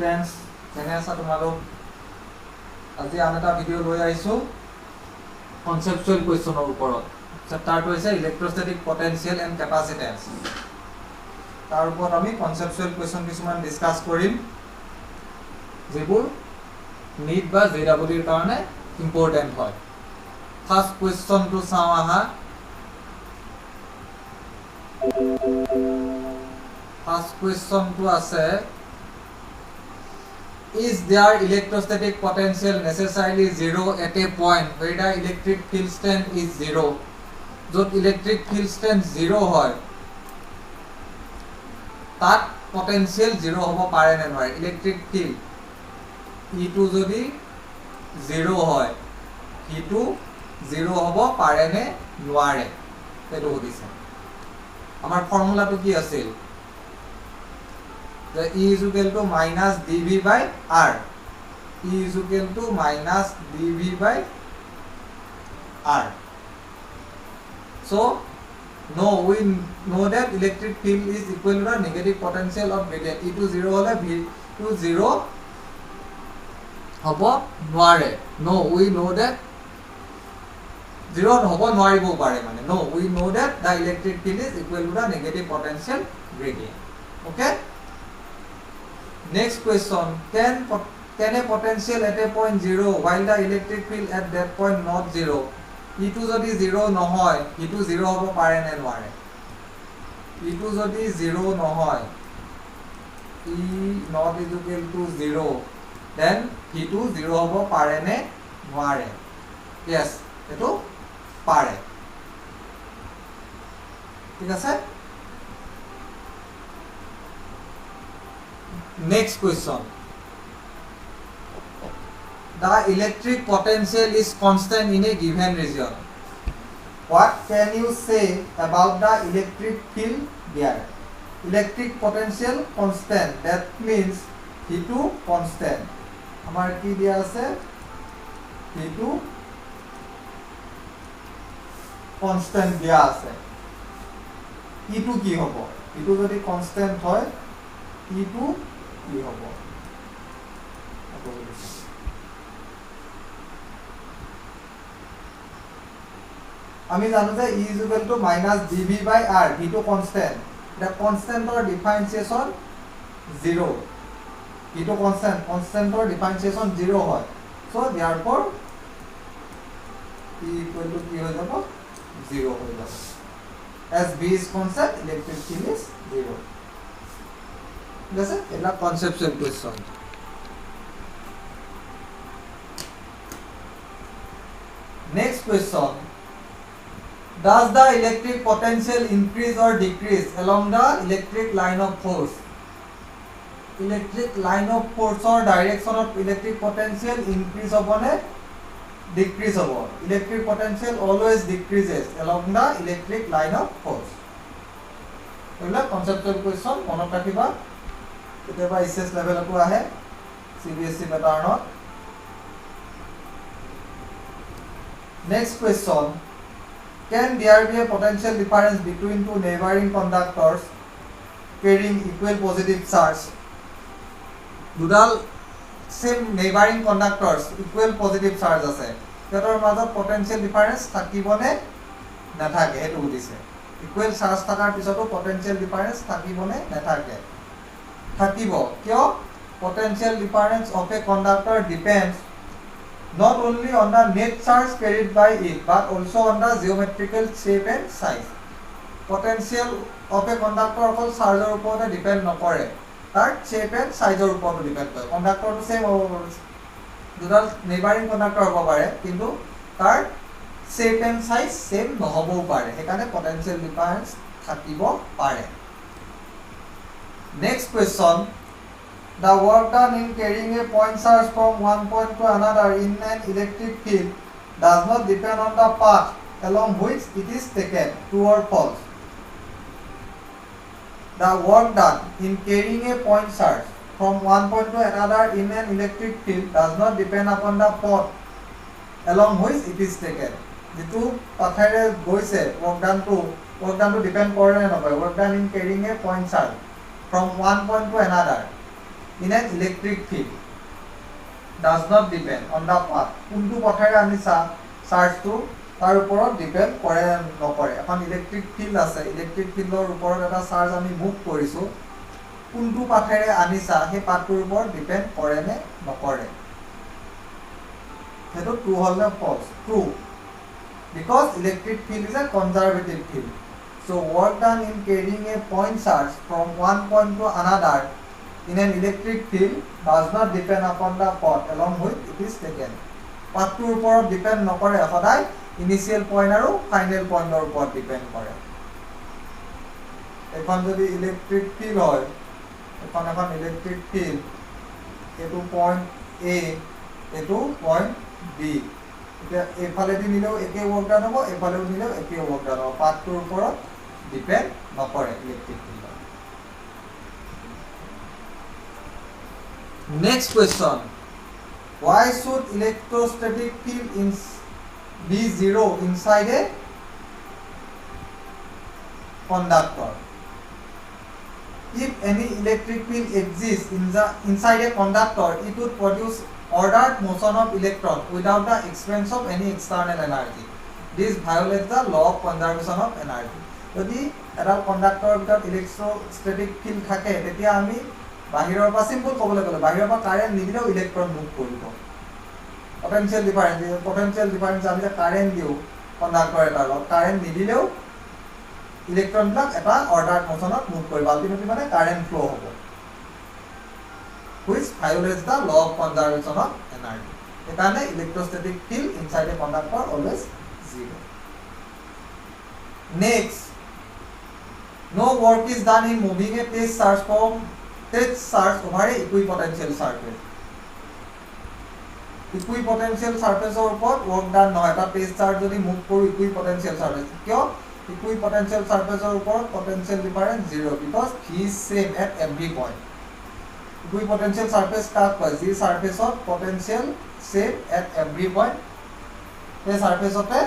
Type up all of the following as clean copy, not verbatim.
students, কেনে আছা তোমালোক? আজি আন এটা ভিডিও লৈ আহিছো কনসেপচুয়াল কোৱেশ্চনৰ ওপৰত। চেপ্টাৰটো হৈছে ইলেক্ট্ৰোস্ট্যাটিক পটেনশিয়েল এণ্ড কেপাসিটেন্স। তাৰ ওপৰত আমি কনসেপচুয়াল কোৱেশ্চন কিছুমান ডিসকাস কৰিম, যেবোৰ নিট বা জেডব্লিউৰ কাৰণে ইম্পৰ্টেন্ট হয়। ফাৰ্স্ট কোৱেশ্চনটো চাওঁ আহা। First question to আছে, is there electrostatic potential necessarily zero at a point where the electric field strength is zero? যত electric field strength zero হয় তাত potential zero হ'ব পাৰে নে নোৱাৰে? ইলেক্ট্ৰিক ফিল্ড E2 যদি zero হয় E2 zero হ'ব পাৰে নে নোৱাৰে সেইটো সুধিছে। আমাৰ ফৰ্মুলাটো কি আছিল? The E is equal to minus dV by R. E is equal to minus dV by R. So, no, we know that electric field is equal to the negative potential of gradient. E2 0 hole V2 0 hobo noare. No, we know that 0 hobo noaribo pare mane. No, we know that the electric field is equal to the negative potential gradient. Okay? Next question, can a potential at a point 0 while the electric field at that point not 0? E2 যদি 0 নহয় E2 0 হ'ব পাৰে নে নোৱাৰে? E2 যদি 0 নহয় E not is equal to 0, then E2 0 হ'ব পাৰে নে নোৱাৰে? Yes, এটো পাৰে। ঠিক আছে? Next question. The electric potential is constant in a given region. What can you say about the electric field there? Electric potential constant. That means E2 constant. Amar ki dia ase? E2 constant dia ase. E2 ki hobo? E2 jodi constant hoy E2 কি হ'ব? আমি জানো যে E is equal to minus dV by R. V2 constant. The constant or differentiation 0. V2 constant or differentiation 0 হয়. So therefore E equal to কি হৈ যাব? 0 হৈ যাব. As V is constant, electric field is 0. That's it. It's a conceptual question. Next question. Does the electric potential increase or decrease along the electric line of force? Electric line of force or direction of electric potential increase upon a decrease upon. Electric potential always decreases along the electric line of force. It's a conceptual question. Monot rakhiba. কেতিয়াবা SS লেভেলটো আহে CBSE প্যাটাৰ্ণত। Next question, can there be a potential difference between two neighboring conductors carrying equal positive charge? দুডাল same neighboring conductors equal positive charge আছে, সিহঁতৰ মাজত potential difference থাকিবনে নাথাকে সেইটো সুধিছে। equal charge থকাৰ পিছতো potential difference থাকিবনে নাথাকে? থাকিব। কিয়? Potential difference of a conductor depends not only on the net charge carried by it but also on the geometrical shape and size. Potential of a conductor অকল চাৰ্জৰ ওপৰতে depend নকৰে, তাৰ shape and size ৰ ওপৰতো depend কৰে। কণ্ডাক্টৰটো same হ'ব পাৰে, দুডাল নেইবাৰিং কণ্ডাক্টৰ হ'ব পাৰে কিন্তু তাৰ shape and size সেম নহবও পাৰে, সেইকাৰণে potential difference থাকিব পাৰে। Next question, the work done in carrying a point charge from one point to another in an electric field does not depend on the path along which it is taken, true or false? The work done in carrying a point charge from one point to another in an electric field does not depend upon the path along which it is taken. যেটো পাথেৰে গৈছে work done to depend কৰে নে নকৰে? work done in carrying a point charge from one point to another in an electric field does not depend on the path. কোনটো পথেৰে আমি চাৰ্জটো তাৰ ওপৰত ডিপেন্ড কৰে নকৰে। এখন ইলেক্ট্ৰিক ফিল্ড আছে, ইলেক্ট্ৰিক ফিল্ডৰ ওপৰত এটা চাৰ্জ আমি মুভ কৰিছোঁ, কোনটো পাথেৰে আনিছা সেই পাথটোৰ ওপৰত ডিপেন্ড কৰে নে নকৰে। সেইটো ট্ৰু হ'ল নে false? True, because electric field is a conservative field. So work done in carrying a point charge from one point to another in an electric field does not depend upon the path along which it is taken. পাথটোৰ ওপৰত depend নকৰে, সদায় initial point আৰু final পইণ্টৰ ওপৰত depend কৰে। এখন যদি electric field হয়, এখন ইলেক্ট্ৰিক ফিল্ড, এইটো পইণ্ট এ, এইটো পইণ্ট বি, এতিয়া এইফালেদি নিলেও একে ৱৰ্ক ডান হ'ব, এইফালেও নিলেও একে ৱৰ্ক ডান হ'ব, পাথটোৰ ওপৰত ডিপেন্ড নকৰে ইলেক্ট্ৰিক ফিল্ডত। Next question, why should electrostatic field be zero inside a conductor? If any electric field exists inside a conductor, it would produce ordered motion of electron without the expense of any external energy. This violates the law of conservation of energy. যদি এটা কণ্ডাক্টৰৰ ভিতৰত electrostatic field থাকে, তেতিয়া আমি বাহিৰৰ পৰা simple ক'বলৈ গ'লে বাহিৰৰ পৰা কাৰেণ্ট নিদিলেও ইলেক্ট্ৰন মুভ কৰিব। পটেনচিয়েল ডিফাৰেঞ্চ আমি যে কাৰেণ্ট দিওঁ কণ্ডাক্টৰ এটাৰ লগত, কাৰেণ্ট নিদিলেও ইলেক্ট্ৰনবিলাক এটা অৰ্ডাৰ মোশ্যনত মুভ কৰিব, আল্টিমেটলি মানে কাৰেণ্ট ফ্ল' হ'ব, which violates the law of conservation of energy. সেইকাৰণে electrostatic field inside A conductor always zero'. Next, no work is done in moving a test charge over a equipotential surface. ইকুইপটেনশিয়াল সাৰফেসৰ ওপৰত work ডান নহয়। এটা test charge যদি move কৰোঁ ইকুইপটেনশিয়াল surface, কিয়? Equipotential সাৰফেসৰ ওপৰত potential difference zero', because V is same at every point. Equipotential surface কাক কয়? যি সাৰফেসত potential same at every point, সেই সারফেসতে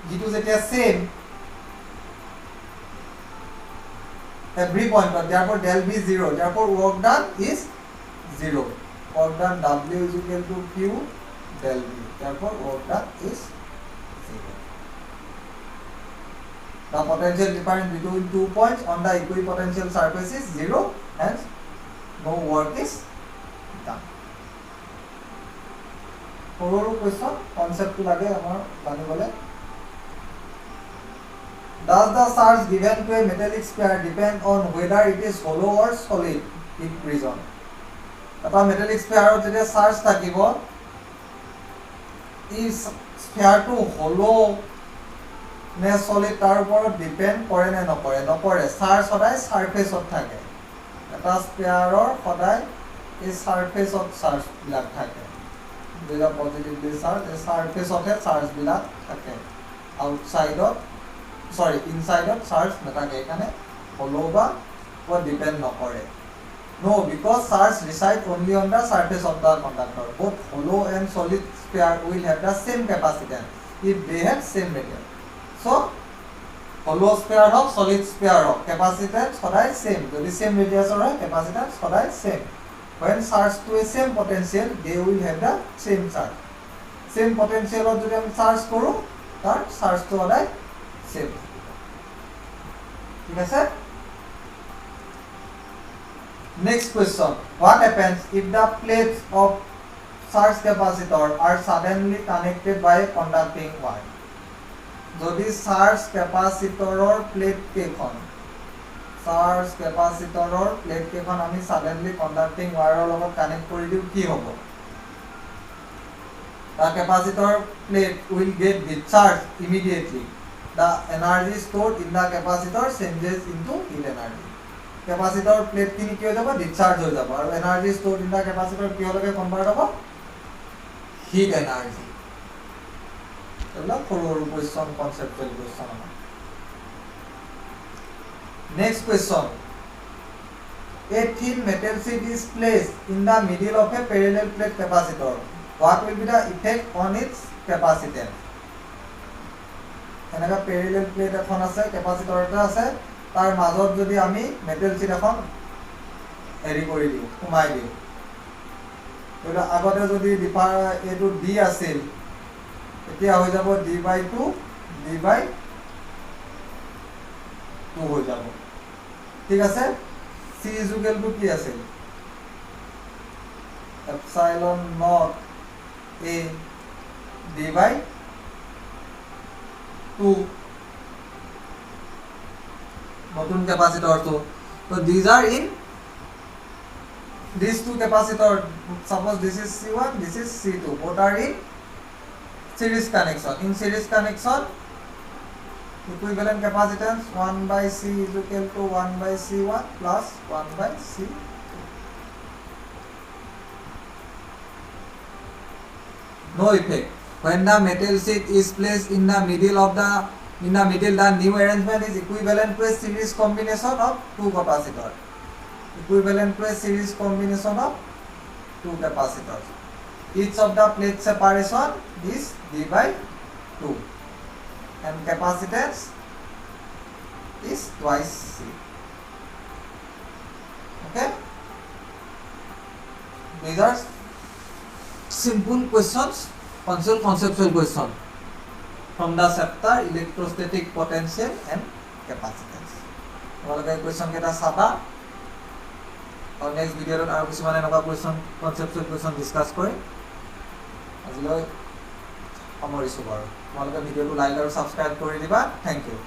যিটো যেতিয়া same every point, but therefore del be zero, therefore work done is zero. Work done W is equal to Q del V, therefore work done is zero. The potential difference between 2 points on the equipotential surface is zero, hence no work is done. সৰু question concept to lage amar জানিবলে। Does the charge given to a metallic sphere depend on whether it is hollow or solid in prison? এটা metallic sphere যেতিয়া charge থাকিব, এই sphere-টো hollow নে solid তাৰ ওপৰত depend কৰে নে নকৰে? নকৰে। charge সদায় surface-ত থাকে। এটা sphere-ৰ সদায় এই surface-ত charge বিলাক থাকে। যেটা পজিটিভলি charge, এই surface-তহে charge বিলাক থাকে। outside-ত inside-ত charge নাথাকে, এখানে hollow বা ডিপেন্ড নকৰে। No, because charge reside only on the surface of the conductor. Both hollow and solid sphere will have the same capacitance if they have same radius. So, hollow sphere of solid sphere of capacitance সদায় same. যদি same radius হয়, capacitance সদায় same. When charge to a same potential, they will have the same charge. Same potential of যদি আমি charge কৰোঁ, তাৰ charge to সদায় same. ঠিক আছে? Next question, what happens if the plates of charge capacitor are suddenly connected by a conducting wire? যদি charge capacitor plate কেইখন আমি suddenly conducting wire লগত connect কৰি দিও, কি হ'ব? The capacitor plate will get discharged immediately. The energy stored in the capacitor changes into heat energy. Capacitor plate খিনি কি হৈ যাব? ডিসচাৰ্জ হৈ যাব, আৰু energy stored in the capacitor কি হ'লকে কনভাৰ্ট হ'ব? Heat energy. এইবিলাক সৰু সৰু কুৱেশ্যন, কনচেপ্টুৱেল কুৱেশ্যন আমাৰ। Next question, a thin metal sheet is placed in the middle of a parallel plate capacitor. What will be the effect on its capacitance? এনেকা parallel plate এখন আছে, capacitor এটা আছে, তাৰ মাজত যদি আমি মেটেল शीट এখন হেৰি কৰি দিওঁ সোমাই দিওঁ এইটো আগতে যদি এইটো ডি আছিল এতিয়া হৈ যাব d/2 d/2 হৈ যাব ঠিক আছে c ইকুৱেল টু কি আছিল epsilon naught a d/2 নতুন ক্যাপাসিটৰটো so these are in these two capacitor suppose this is C1 this is C2 both are in series connection equivalent capacitance 1/C is equal to 1/C1 plus 1/C2 no effect when the metal sheet is placed in the middle the new arrangement is equivalent to a series combination of two capacitors each of the plate separation is d/2 and capacitance is twice C okay these are simple questions conceptual question from the chapter electrostatic potential and capacitance তোমালোকে question কেটা চাবা আৰু next ভিডিঅ'ত আৰু কিছুমান এনেকুৱা question conceptual question discuss কৰিম আজিলৈ সামৰিছোঁ বাৰু তোমালোকে ভিডিঅ'টো লাইক আৰু সাবস্ক্ৰাইব কৰি দিবা থ্যাংক ইউ